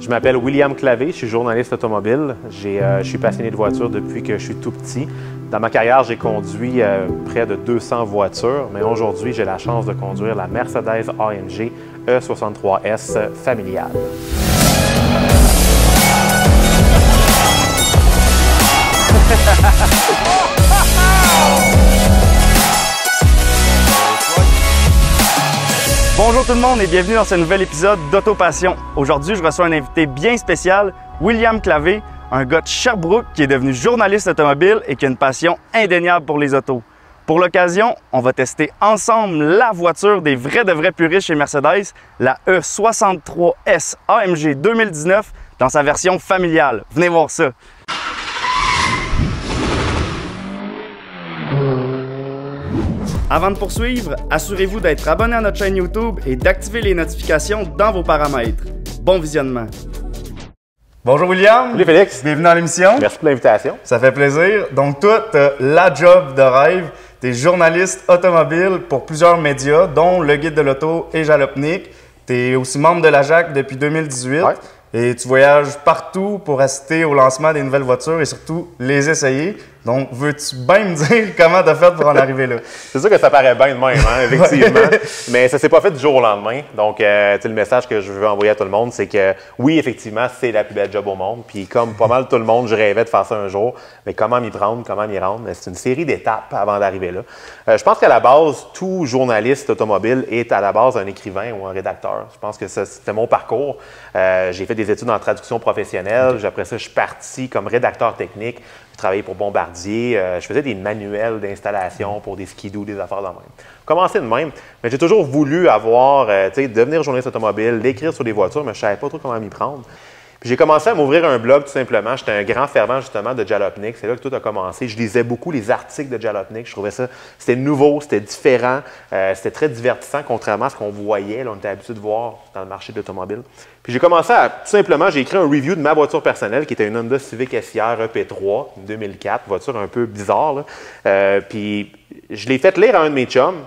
Je m'appelle William Clavé, je suis journaliste automobile. Je suis passionné de voitures depuis que je suis tout petit. Dans ma carrière, j'ai conduit près de 200 voitures, mais aujourd'hui, j'ai la chance de conduire la Mercedes AMG E63S familiale. Bonjour tout le monde et bienvenue dans ce nouvel épisode d'Autopassion. Aujourd'hui, je reçois un invité bien spécial, William Clavé, un gars de Sherbrooke qui est devenu journaliste automobile et qui a une passion indéniable pour les autos. Pour l'occasion, on va tester ensemble la voiture des vrais de vrais puristes chez Mercedes, la E63S AMG 2019 dans sa version familiale. Venez voir ça! Avant de poursuivre, assurez-vous d'être abonné à notre chaîne YouTube et d'activer les notifications dans vos paramètres. Bon visionnement! Bonjour William! Salut Félix! Bienvenue dans l'émission. Merci pour l'invitation. Ça fait plaisir. Donc toi, tu as la job de rêve. Tu es journaliste automobile pour plusieurs médias, dont Le Guide de l'Auto et Jalopnik. Tu es aussi membre de la JAC depuis 2018. Ouais. Et tu voyages partout pour assister au lancement des nouvelles voitures et surtout les essayer. Donc, veux-tu bien me dire comment tu as fait pour en arriver là? C'est sûr que ça paraît bien de même, hein, effectivement. Mais ça s'est pas fait du jour au lendemain. Donc, le message que je veux envoyer à tout le monde, c'est que oui, effectivement, c'est la plus belle job au monde. Puis comme pas mal tout le monde, je rêvais de faire ça un jour. Mais comment m'y prendre, comment m'y rendre? C'est une série d'étapes avant d'arriver là. Je pense qu'à la base, tout journaliste automobile est à la base un écrivain ou un rédacteur. Je pense que c'était mon parcours. J'ai fait des études en traduction professionnelle. Okay. Après ça, je suis parti comme rédacteur technique. Je travaillais pour Bombardier. Je faisais des manuels d'installation pour des skidoo, des affaires de même. Commencé de même, mais j'ai toujours voulu avoir, devenir journaliste automobile, d'écrire sur des voitures, mais je ne savais pas trop comment m'y prendre. Puis j'ai commencé à m'ouvrir un blog tout simplement. J'étais un grand fervent justement de Jalopnik. C'est là que tout a commencé. Je lisais beaucoup les articles de Jalopnik. Je trouvais ça, c'était nouveau, c'était différent, c'était très divertissant contrairement à ce qu'on voyait. Là, on était habitué de voir dans le marché de l'automobile. Puis j'ai commencé à, tout simplement, j'ai écrit un review de ma voiture personnelle qui était une Honda Civic SIR EP3, une 2004, voiture un peu bizarre. Là. Puis je l'ai fait lire à un de mes chums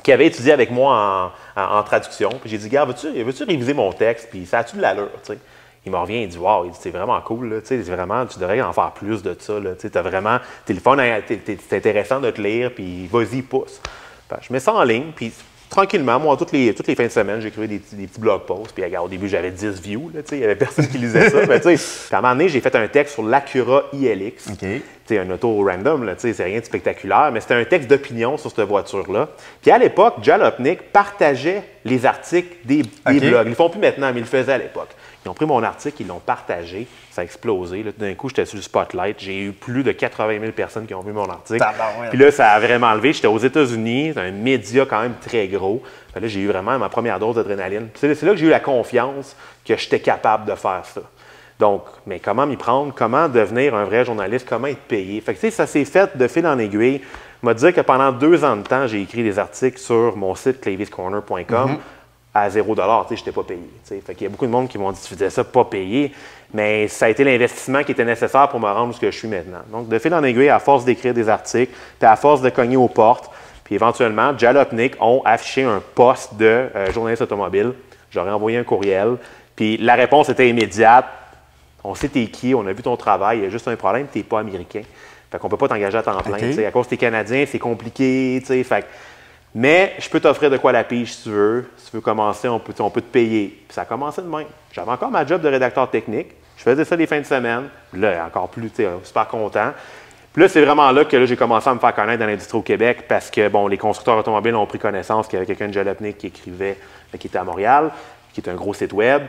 qui avait étudié avec moi en traduction. Puis j'ai dit, gars, veux-tu réviser mon texte? Puis ça a-tu de l'allure, tu sais? Il me revient et dit wow, c'est vraiment cool, là, vraiment, tu devrais en faire plus de ça. T'es le fun, c'est intéressant de te lire, puis vas-y, pousse. Je mets ça en ligne, puis tranquillement, moi, toutes les fins de semaine, j'écrivais des petits blog posts, puis regarde, au début, j'avais 10 views, il n'y avait personne qui lisait ça. Mais, puis à un moment donné, j'ai fait un texte sur l'Acura ILX. Okay. Un auto random, c'est rien de spectaculaire, mais c'était un texte d'opinion sur cette voiture-là. Puis à l'époque, Jalopnik partageait les articles des blogs. Ils ne le font plus maintenant, mais ils le faisaient à l'époque. Ils ont pris mon article, ils l'ont partagé, ça a explosé. D'un coup, j'étais sur le spotlight. J'ai eu plus de 80 000 personnes qui ont vu mon article. Puis là, ça a vraiment levé. J'étais aux États-Unis, c'est un média quand même très gros. Puis là, j'ai eu vraiment ma première dose d'adrénaline. C'est là que j'ai eu la confiance que j'étais capable de faire ça. Donc, mais comment m'y prendre? Comment devenir un vrai journaliste? Comment être payé? Fait que, ça s'est fait de fil en aiguille. Je vais te dire que pendant 2 ans de temps, j'ai écrit des articles sur mon site claviscorner.com. À 0 $, je n'étais pas payé. Fait qu'il y a beaucoup de monde qui m'ont dit que tu faisais ça pas payé, mais ça a été l'investissement qui était nécessaire pour me rendre où je suis maintenant. Donc, de fil en aiguille, à force d'écrire des articles, puis à force de cogner aux portes, puis éventuellement, Jalopnik ont affiché un poste de journaliste automobile. J'aurais envoyé un courriel, puis la réponse était immédiate. On sait t'es qui, on a vu ton travail, il y a juste un problème, tu n'es pas américain. Fait qu'on ne peut pas t'engager à temps plein. Okay. À cause que tu es Canadien, c'est compliqué. Fait mais je peux t'offrir de quoi la pige si tu veux. Si tu veux commencer, on peut te payer. Puis ça a commencé de même. J'avais encore ma job de rédacteur technique. Je faisais ça les fins de semaine. Puis là, encore plus, super content. Puis là, c'est vraiment là que j'ai commencé à me faire connaître dans l'industrie au Québec parce que, bon, les constructeurs automobiles ont pris connaissance qu'il y avait quelqu'un de Jalopnik qui écrivait, qui était à Montréal, qui est un gros site web.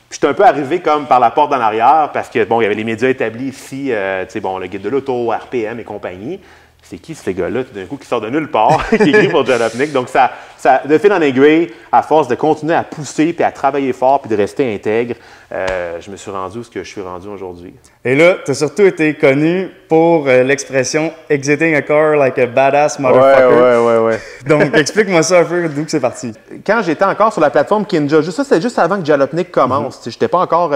Puis j'étais un peu arrivé comme par la porte d'en arrière parce que, bon, il y avait les médias établis ici, le Guide de l'Auto, RPM et compagnie. C'est qui ces gars-là, tout d'un coup, qui sort de nulle part, qui écrit pour Jalopnik? Donc, ça, de fil en aiguille, à force de continuer à pousser, puis à travailler fort, puis de rester intègre, je me suis rendu où ce que je suis rendu aujourd'hui. Et là, tu as surtout été connu pour l'expression « exiting a car like a badass motherfucker ». Ouais. Donc, explique-moi ça un peu, d'où que c'est parti. Quand j'étais encore sur la plateforme Kinja, c'était juste avant que Jalopnik commence. Je n'étais pas encore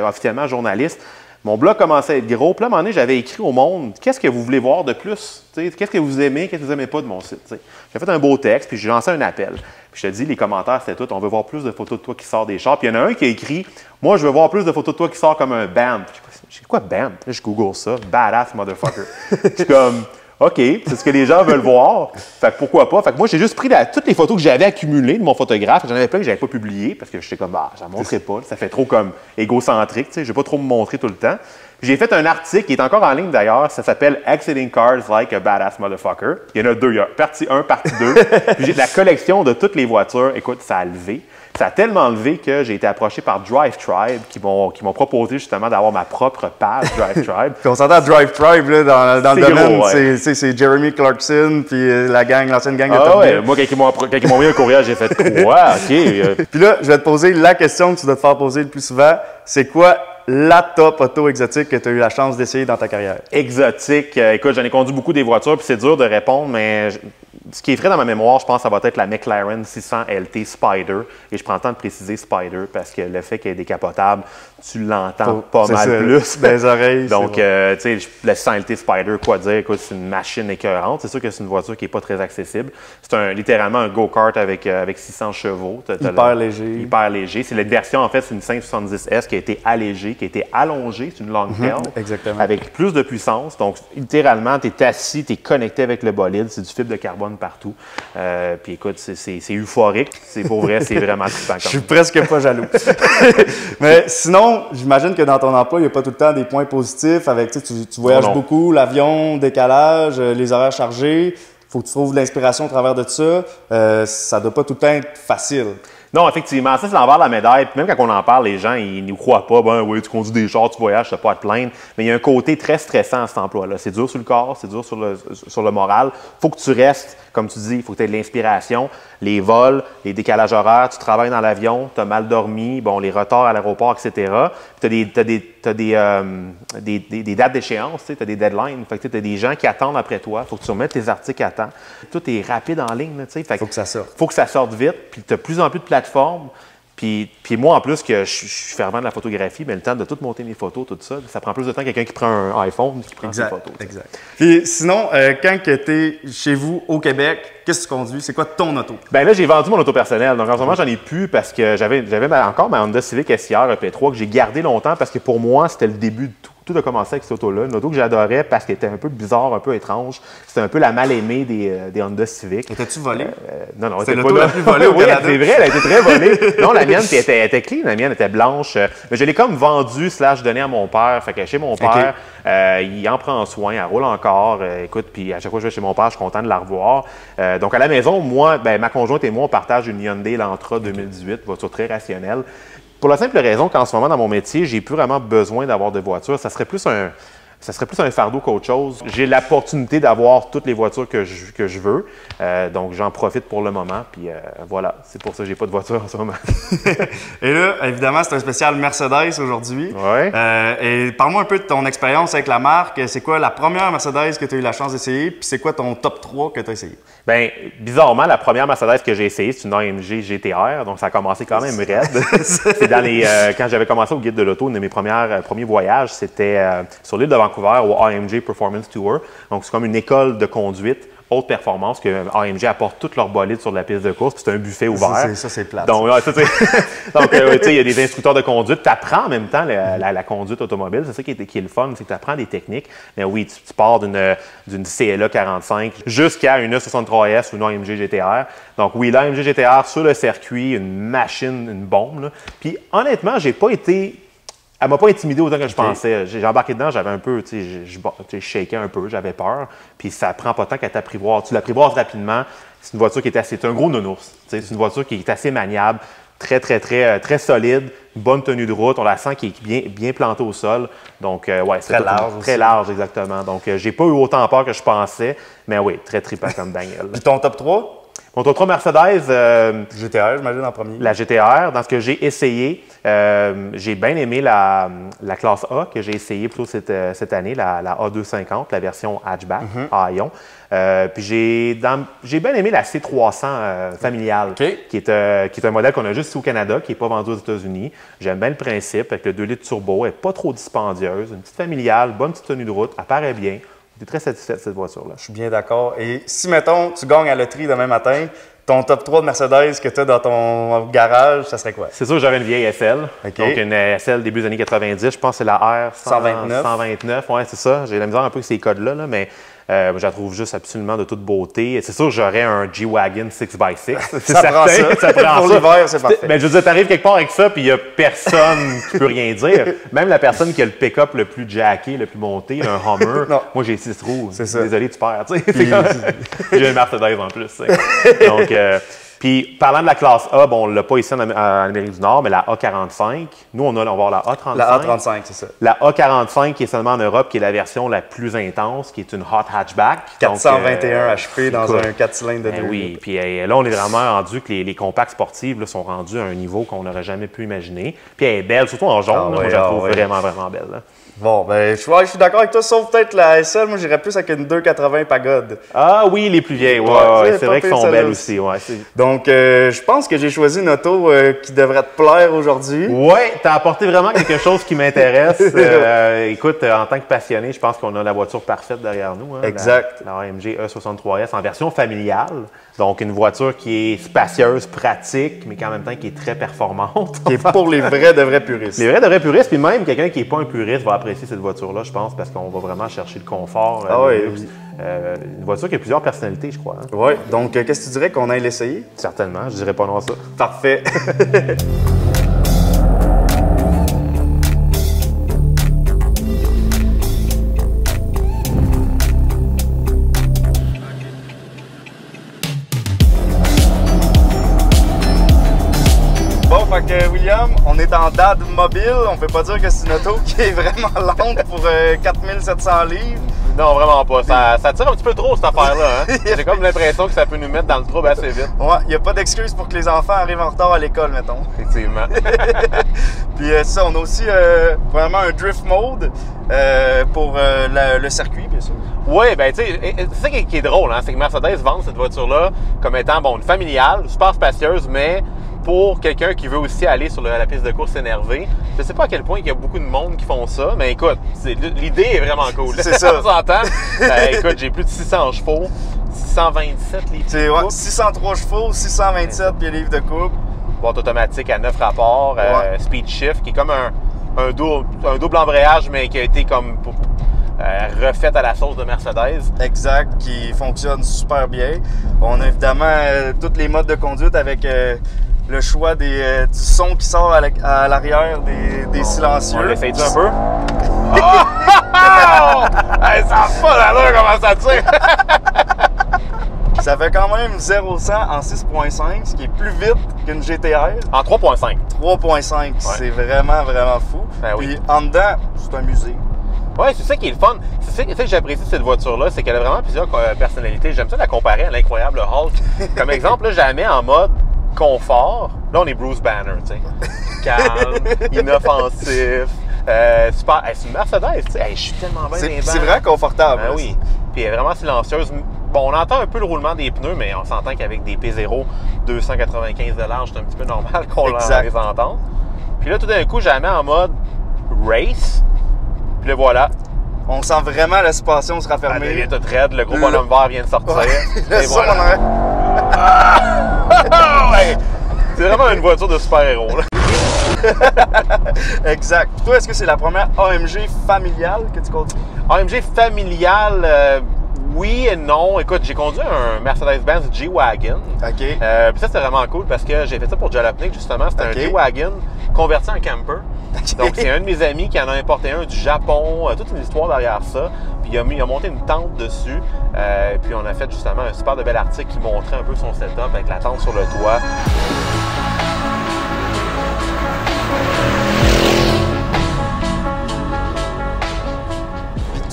officiellement journaliste. Mon blog commençait à être gros. Puis là, à un moment donné, j'avais écrit au monde, qu'est-ce que vous voulez voir de plus? Qu'est-ce que vous aimez, qu'est-ce que vous n'aimez pas de mon site? J'ai fait un beau texte, puis j'ai lancé un appel. Puis je te dis, les commentaires, c'était tout. On veut voir plus de photos de toi qui sort des chars. Puis il y en a un qui a écrit, moi, je veux voir plus de photos de toi qui sort comme un band. Je sais quoi, band? Là, je google ça. Badass motherfucker. Je suis comme, OK, c'est ce que les gens veulent voir. Fait que pourquoi pas? Fait que moi, j'ai juste pris toutes les photos que j'avais accumulées de mon photographe. J'en avais plein que j'avais pas publiées parce que j'étais comme, j'en montrerai pas. Ça fait trop comme égocentrique. Je vais pas trop me montrer tout le temps. J'ai fait un article qui est encore en ligne d'ailleurs. Ça s'appelle Exiting Cars Like a Badass Motherfucker. Il y en a deux. Il y a partie 1, partie 2. Puis j'ai la collection de toutes les voitures. Écoute, ça a levé. Ça a tellement levé que j'ai été approché par Drive Tribe qui m'ont proposé justement d'avoir ma propre page Drive Tribe. Puis on s'entend Drive Tribe là, dans le domaine, gros, ouais. c'est Jeremy Clarkson puis l'ancienne gang de Top ouais. Gear. Moi, quand ils m'ont envoyé un courriel, j'ai fait quoi? OK. Puis là, je vais te poser la question que tu dois te faire poser le plus souvent. C'est quoi la top auto exotique que tu as eu la chance d'essayer dans ta carrière? Exotique. Écoute, j'en ai conduit beaucoup des voitures, puis c'est dur de répondre, mais ce qui est frais dans ma mémoire, je pense que ça va être la McLaren 600 LT Spider. Et je prends le temps de préciser Spider parce que le fait qu'elle est décapotable, tu l'entends pas mal plus. Dans les oreilles. Donc, tu sais, la 600 LT Spider, quoi dire? Écoute, c'est une machine écœurante. C'est sûr que c'est une voiture qui n'est pas très accessible. C'est littéralement un go-kart avec 600 chevaux. Hyper léger. Hyper léger. C'est la version, en fait, c'est une 570S qui a été allégée, qui a été allongée. C'est une long tail. Exactement. Avec plus de puissance. Donc, littéralement, tu es assis, tu es connecté avec le bolide. C'est du fibre de carbone partout. Puis écoute, c'est euphorique. C'est pour vrai, c'est vraiment trippant. Je suis presque pas jaloux. Mais sinon, j'imagine que dans ton emploi, il n'y a pas tout le temps des points positifs. Avec, tu voyages beaucoup, l'avion, décalage, les horaires chargés. Il faut que tu trouves de l'inspiration au travers de ça. Ça ne doit pas tout le temps être facile. Non, effectivement, ça, c'est l'envers de la médaille. Puis même quand on en parle, les gens, ils nous croient pas. Ben oui, tu conduis des chars, tu voyages, tu n'as pas à te plaindre. Mais il y a un côté très stressant à cet emploi-là. C'est dur sur le corps, c'est dur sur le moral. Il faut que tu restes, comme tu dis, il faut que tu aies de l'inspiration. Les vols, les décalages horaires, tu travailles dans l'avion, tu as mal dormi, bon, les retards à l'aéroport, etc. Tu as des dates d'échéance, tu as des deadlines. Fait que tu as des gens qui attendent après toi. Il faut que tu remettes tes articles à temps. Tout est rapide en ligne. Il faut que ça sorte. Il faut que ça sorte vite. Puis tu as de plus en plus de plateformes. Puis moi, en plus, que je suis fervent de la photographie, mais le temps de tout monter mes photos, tout ça, ça prend plus de temps que quelqu'un qui prend un iPhone qui prend ses photos. Exact. Puis sinon, quand tu es chez vous au Québec, qu'est-ce que tu conduis? C'est quoi ton auto? Bien là, j'ai vendu mon auto personnelle. Donc en ce moment, j'en ai plus parce que j'avais encore ma Honda Civic SR EP3 que j'ai gardé longtemps parce que pour moi, c'était le début de tout. Tout a commencé avec cette auto-là. Une auto que j'adorais parce qu'elle était un peu bizarre, un peu étrange. C'était un peu la mal-aimée des Honda Civic. Étais-tu volée? Non, c'était l'auto la plus volée au Canada. C'est vrai, elle a été très volée. Non, la mienne était clean, la mienne était blanche. Mais je l'ai comme vendue / donnée à mon père. Fait que chez mon père, il en prend soin, elle roule encore. Écoute, puis à chaque fois que je vais chez mon père, je suis content de la revoir. Donc à la maison, moi, ma conjointe et moi, on partage une Hyundai Elantra 2018, voiture très rationnelle. Pour la simple raison qu'en ce moment, dans mon métier, j'ai plus vraiment besoin d'avoir de voiture. Ça serait plus un fardeau qu'autre chose. J'ai l'opportunité d'avoir toutes les voitures que je veux. Donc, j'en profite pour le moment. Puis voilà, c'est pour ça que j'ai pas de voiture en ce moment. Et là, évidemment, c'est un spécial Mercedes aujourd'hui. Ouais. Et parle-moi un peu de ton expérience avec la marque. C'est quoi la première Mercedes que tu as eu la chance d'essayer? Puis c'est quoi ton top 3 que tu as essayé? Bien, bizarrement, la première Mercedes que j'ai essayée, c'est une AMG GTR. Donc, ça a commencé quand même raide. C'est dans quand j'avais commencé au Guide de l'auto, un de mes premiers voyages, c'était sur l'île de Vancouver au AMG Performance Tour. Donc, c'est comme une école de conduite haute performance que AMG apporte toutes leurs bolides sur la piste de course. C'est un buffet ouvert. Ça, c'est plate. Donc, il y a des instructeurs de conduite. Tu apprends en même temps la conduite automobile. C'est ça qui est le fun, c'est que tu apprends des techniques. Mais oui, tu pars d'une CLA 45 jusqu'à une E63S ou une AMG GTR. Donc oui, l'AMG GTR sur le circuit, une machine, une bombe. Là. Puis honnêtement, elle m'a pas intimidé autant que je pensais. J'ai embarqué dedans, j'avais un peu, je shakeais un peu, j'avais peur. Puis ça prend pas de temps qu'à t'apprivoise. Tu l'apprivoises rapidement. C'est une voiture qui est c'est un gros nounours. C'est une voiture qui est assez maniable, très solide, bonne tenue de route. On la sent qui est bien plantée au sol. Donc, ouais, c'est très large, exactement. Donc, j'ai pas eu autant peur que je pensais. Mais oui, très trippant comme bagnole. Puis ton top 3? Mon top 3 Mercedes, GTR, j'imagine, en premier. la GTR. Dans ce que j'ai essayé, j'ai bien aimé la classe A que j'ai essayé plutôt cette année, la A250, la version hatchback à Ion. Puis j'ai bien aimé la C300 familiale, qui est un modèle qu'on a juste ici au Canada, qui n'est pas vendu aux États-Unis. J'aime bien le principe, avec le 2 litres turbo, elle n'est pas trop dispendieuse, une petite familiale, bonne petite tenue de route, elle paraît bien. J'étais très satisfait de cette voiture-là. Je suis bien d'accord. Et si, mettons, tu gagnes à la loterie demain matin, ton top 3 de Mercedes que tu as dans ton garage, ça serait quoi? C'est sûr que j'aurais une vieille SL. Donc, une SL début des années 90. Je pense que c'est la R 129. Oui, c'est ça. J'ai la misère un peu avec ces codes-là, mais je la trouve juste absolument de toute beauté. C'est sûr que j'aurais un G-Wagon 6x6. Ça prend ça. Pour l'hiver, c'est parfait. Mais je veux dire, t'arrives quelque part avec ça, puis il n'y a personne qui peut rien dire. Même la personne qui a le pick-up le plus jacké, le plus monté, un Hummer. Moi, j'ai 6 roues. Désolé, tu perds. J'ai une Mercedes en plus. Donc, puis, parlant de la classe A, bon, on ne l'a pas ici en Amérique du Nord, mais la A45, nous, on va avoir la A35. La A35, c'est ça. La A45 qui est seulement en Europe, qui est la version la plus intense, qui est une hot hatchback. 421 HP dans un 4 cylindres de 2 litres. Oui, puis là, on est vraiment rendu que les compacts sportives là, sont rendus à un niveau qu'on n'aurait jamais pu imaginer. Puis elle est belle, surtout en jaune. Moi, je la trouve vraiment, vraiment belle. Là. Bon, ben, je suis d'accord avec toi, sauf peut-être la SL. Moi, j'irais plus avec une 280 Pagode. Ah oui, les plus vieilles. C'est vrai qu'elles sont belles aussi. Donc, je pense que j'ai choisi une auto qui devrait te plaire aujourd'hui. Oui, tu as apporté vraiment quelque chose qui m'intéresse. Écoute, en tant que passionné, je pense qu'on a la voiture parfaite derrière nous. Hein, exact. La AMG E63S en version familiale. Donc, une voiture qui est spacieuse, pratique, mais qui en même temps qui est très performante. Qui est pour les de vrais puristes. Les vrais puristes, puis même quelqu'un qui n'est pas un puriste va apprécier cette voiture-là, je pense, parce qu'on va vraiment chercher le confort. Une voiture qui a plusieurs personnalités, je crois. Hein. Oui, donc qu'est-ce que tu dirais qu'on aille l'essayer? Certainement, je dirais pas non à ça. Parfait. William, on est en DAD mobile, on peut pas dire que c'est une auto qui est vraiment lente pour 4700 livres. Non, vraiment pas. Ça tire un petit peu trop, cette affaire-là. Hein? J'ai comme l'impression que ça peut nous mettre dans le trouble assez vite. Ouais, il n'y a pas d'excuse pour que les enfants arrivent en retard à l'école, mettons. Effectivement. Puis ça, on a aussi vraiment un drift mode pour le circuit, bien sûr. Oui, ben tu sais, c'est ça qui est drôle, hein? C'est que Mercedes vend cette voiture-là comme étant, bon, une familiale, super spacieuse, mais pour quelqu'un qui veut aussi aller sur la piste de course énervée. Je ne sais pas à quel point il y a beaucoup de monde qui font ça, mais écoute, l'idée est vraiment cool. C'est ça. On s'entend. Écoute, j'ai plus de 600 chevaux, 627 livres de coupe. 603 chevaux, 627 pieds livres de coupe. Boîte automatique à 9 rapports, speed shift, qui est comme un double embrayage, mais qui a été comme refaite à la sauce de Mercedes. Exact, qui fonctionne super bien. On a évidemment tous les modes de conduite avec le choix du son qui sort à l'arrière des silencieux. On l'essaye un peu? Hey, ça n'a pas l'allure comment ça tire! Ça fait quand même 0-100 en 6.5, ce qui est plus vite qu'une GTR. En 3.5. 3.5, c'est vraiment, vraiment fou. Ben oui. Puis en dedans, c'est un musée. Oui, c'est ça qui est le fun. C'est ça que j'apprécie de cette voiture-là, c'est qu'elle a vraiment plusieurs personnalités. J'aime ça la comparer à l'incroyable Hulk. Comme exemple, là, je la mets en mode confort. Là, on est Bruce Banner, tu sais. Calme, inoffensif, super. Hey, c'est une Mercedes, tu sais. Hey, je suis tellement bien dans les bancs. C'est vraiment confortable. Ben oui. Puis elle est vraiment silencieuse. Bon, on entend un peu le roulement des pneus, mais on s'entend qu'avec des P0 295 de large, c'est un petit peu normal qu'on les entende. Puis là, tout d'un coup, je la mets en mode race. Puis là, voilà. On sent vraiment la suspension se raffermir. Elle est toute raide, le gros bonhomme vert vient de sortir. Et voilà. Ouais. C'est vraiment une voiture de super-héros. Exact. Toi, est-ce que c'est la première AMG familiale que tu conduis? AMG familiale, oui et non. Écoute, j'ai conduit un Mercedes-Benz G-Wagon. OK. Puis ça, c'était vraiment cool parce que j'ai fait ça pour Jalopnik, justement. C'était un G-Wagon converti en camper. Donc, c'est un de mes amis qui en a importé un du Japon. Toute une histoire derrière ça. Puis, il a monté une tente dessus. Puis, on a fait justement un super de bel article qui montrait un peu son setup avec la tente sur le toit.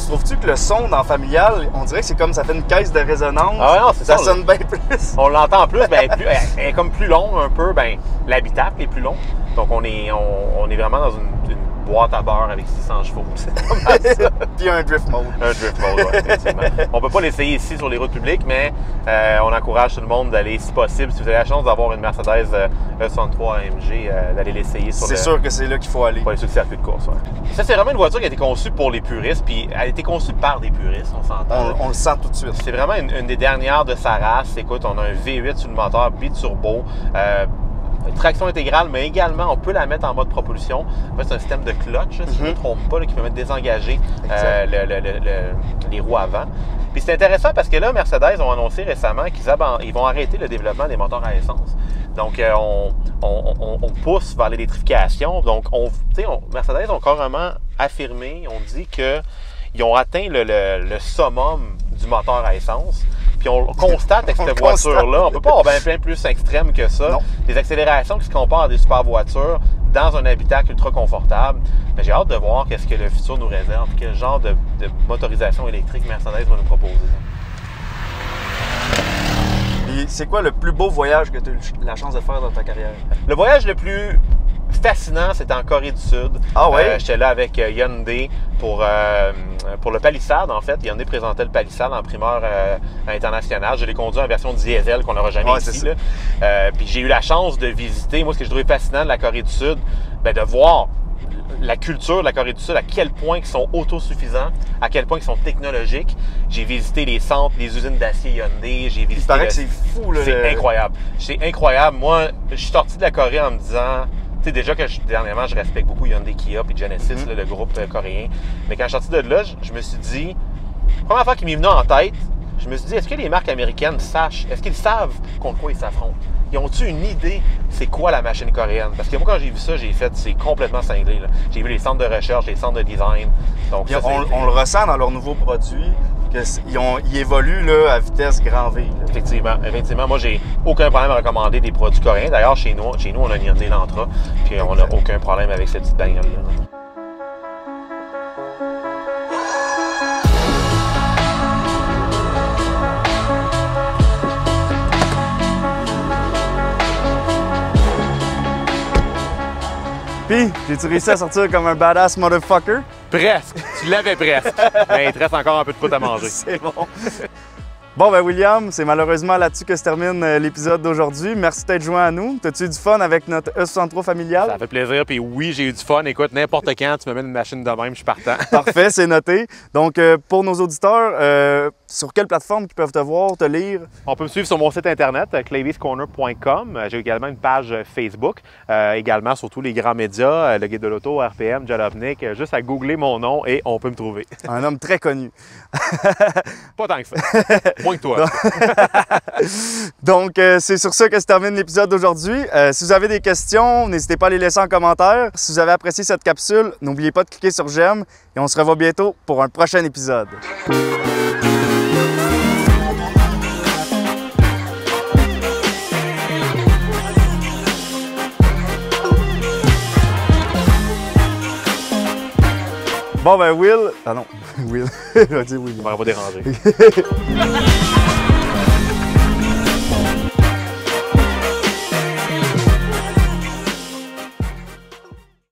Trouves-tu que le son dans familial, on dirait que c'est comme ça fait une caisse de résonance. Ah ouais, non, c'est ça. Ça sonne bien plus. On l'entend plus, elle est comme plus longue un peu, l'habitacle est plus long. Donc on est vraiment dans une boîte à beurre avec 600 chevaux. C'est pas mal ça. Puis un drift mode. Un drift mode, oui, effectivement. On peut pas l'essayer ici sur les routes publiques, mais on encourage tout le monde d'aller, si possible, si vous avez la chance d'avoir une Mercedes E63 AMG, d'aller l'essayer sur C'est sûr que c'est là qu'il faut aller. Pour aller sur le circuit de course, ouais. Ça, c'est vraiment une voiture qui a été conçue pour les puristes, puis elle a été conçue par des puristes, on s'entend. On le sent tout de suite. C'est vraiment une des dernières de sa race. Écoute, on a un V8 sur le moteur biturbo. Traction intégrale, mais également, on peut la mettre en mode propulsion. En fait, c'est un système de clutch, si je ne me trompe pas, là, qui permet de désengager les roues avant. Puis c'est intéressant parce que là, Mercedes ont annoncé récemment qu'ils vont arrêter le développement des moteurs à essence. Donc, on pousse vers l'électrification. Donc, Mercedes ont carrément affirmé, on dit qu'ils ont atteint le summum du moteur à essence. Puis on constate avec cette voiture-là, on ne peut pas avoir bien plus extrême que ça. Non. Des accélérations qui se comparent à des super voitures dans un habitacle ultra confortable. Mais j'ai hâte de voir qu'est-ce que le futur nous réserve, quel genre de motorisation électrique Mercedes va nous proposer. Et c'est quoi le plus beau voyage que tu as eu la chance de faire dans ta carrière? Le voyage le plus fascinant, c'était en Corée du Sud. Ah ouais? J'étais là avec Hyundai pour le Palisade, en fait. Hyundai présentait le Palisade en primeur internationale. Je l'ai conduit en version diesel qu'on n'aura jamais ici. Puis j'ai eu la chance de visiter, moi, ce que je trouvais fascinant de la Corée du Sud, de voir la culture de la Corée du Sud, à quel point ils sont autosuffisants, à quel point ils sont technologiques. J'ai visité les centres, les usines d'acier Hyundai. J'ai visité. Il paraît que c'est fou, là. C'est incroyable. C'est incroyable. Moi, je suis sorti de la Corée en me disant... Tu sais, déjà que dernièrement, je respecte beaucoup Hyundai, Kia et Genesis, là, le groupe coréen. Mais quand je suis sorti de là, je me suis dit... La première fois qui m'est venue en tête, je me suis dit, est-ce que les marques américaines est-ce qu'ils savent contre quoi ils s'affrontent? Ils ont-ils une idée c'est quoi la machine coréenne? Parce que moi, quand j'ai vu ça, c'est complètement cinglé. J'ai vu les centres de recherche, les centres de design. Donc, ça, on le ressent dans leurs nouveaux produits, qu'ils évoluent là, à vitesse grand V. Là. Effectivement. Moi, j'ai aucun problème à recommander des produits coréens. D'ailleurs, chez nous, on a une Hyundai Elantra, puis on n'a aucun problème avec cette petite bagnole-là. Puis, j'ai-tu réussi à sortir comme un badass motherfucker? Presque! Tu l'avais presque! Mais il te reste encore un peu de croûte à manger. C'est bon! Bon, ben William, c'est malheureusement là-dessus que se termine l'épisode d'aujourd'hui. Merci d'être joint à nous. T'as-tu eu du fun avec notre E63 familial? Ça fait plaisir, puis oui, j'ai eu du fun. Écoute, n'importe quand, tu me mets une machine de même, je suis partant. Parfait, c'est noté. Donc, pour nos auditeurs, sur quelle plateforme ils peuvent te voir, te lire? On peut me suivre sur mon site internet, claviescorner.com. J'ai également une page Facebook, également sur tous les grands médias, le Guide de l'auto, RPM, Jalopnik. Juste à googler mon nom et on peut me trouver. Un homme très connu. Pas tant que ça. Moins que toi. Donc, c'est sur ça que se termine l'épisode d'aujourd'hui. Si vous avez des questions, n'hésitez pas à les laisser en commentaire. Si vous avez apprécié cette capsule, n'oubliez pas de cliquer sur j'aime et on se revoit bientôt pour un prochain épisode. Bon, ben Will... Ah non, Will. Je vais dire William. On va pas déranger.